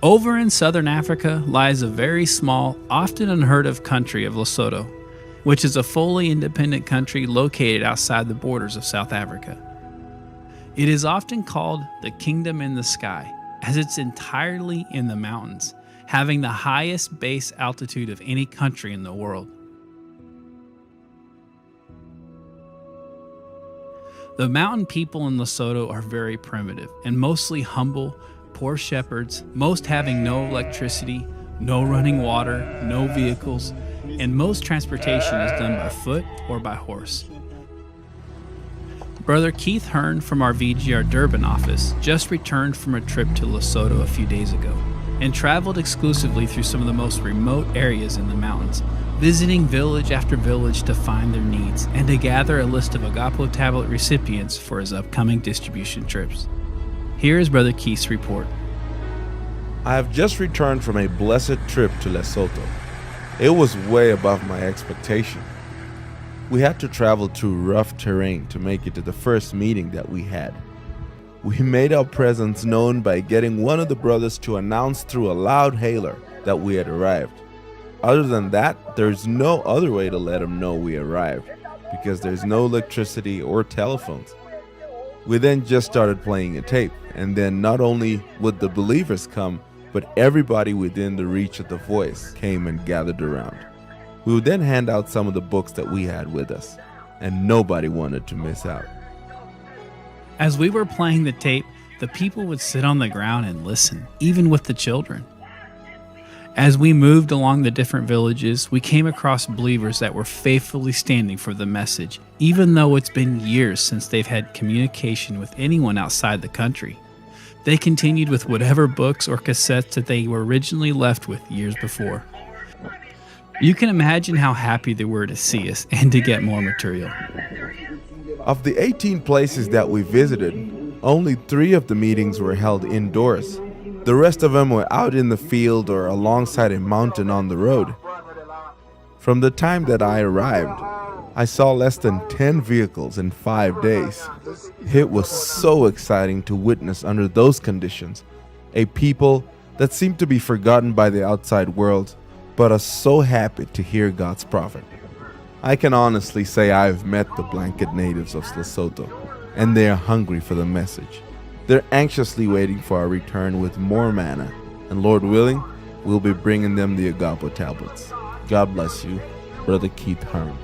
Over in southern Africa lies a very small, often unheard of country of Lesotho, which is a fully independent country located outside the borders of South Africa. It is often called the Kingdom in the Sky, as it's entirely in the mountains, having the highest base altitude of any country in the world. The mountain people in Lesotho are very primitive and mostly humble, poor shepherds, most having no electricity, no running water, no vehicles, and most transportation is done by foot or by horse. Brother Keith Hearn from our VGR Durban office just returned from a trip to Lesotho a few days ago and traveled exclusively through some of the most remote areas in the mountains, visiting village after village to find their needs and to gather a list of Agapo tablet recipients for his upcoming distribution trips. Here is Brother Keith's report. I have just returned from a blessed trip to Lesotho. It was way above my expectation. We had to travel through rough terrain to make it to the first meeting that we had. We made our presence known by getting one of the brothers to announce through a loud hailer that we had arrived. Other than that, there's no other way to let them know we arrived, because there's no electricity or telephones. We then just started playing a tape, and then not only would the believers come, but everybody within the reach of the voice came and gathered around. We would then hand out some of the books that we had with us, and nobody wanted to miss out. As we were playing the tape, the people would sit on the ground and listen, even with the children. As we moved along the different villages, we came across believers that were faithfully standing for the message, even though it's been years since they've had communication with anyone outside the country. They continued with whatever books or cassettes that they were originally left with years before. You can imagine how happy they were to see us and to get more material. Of the 18 places that we visited, only 3 of the meetings were held indoors. The rest of them were out in the field or alongside a mountain on the road. From the time that I arrived, I saw less than 10 vehicles in 5 days. It was so exciting to witness under those conditions, a people that seemed to be forgotten by the outside world, but are so happy to hear God's prophet. I can honestly say I've met the blanket natives of Lesotho, and they are hungry for the message. They're anxiously waiting for our return with more manna, and Lord willing, we'll be bringing them the Agapo tablets. God bless you, Brother Keith Hearn.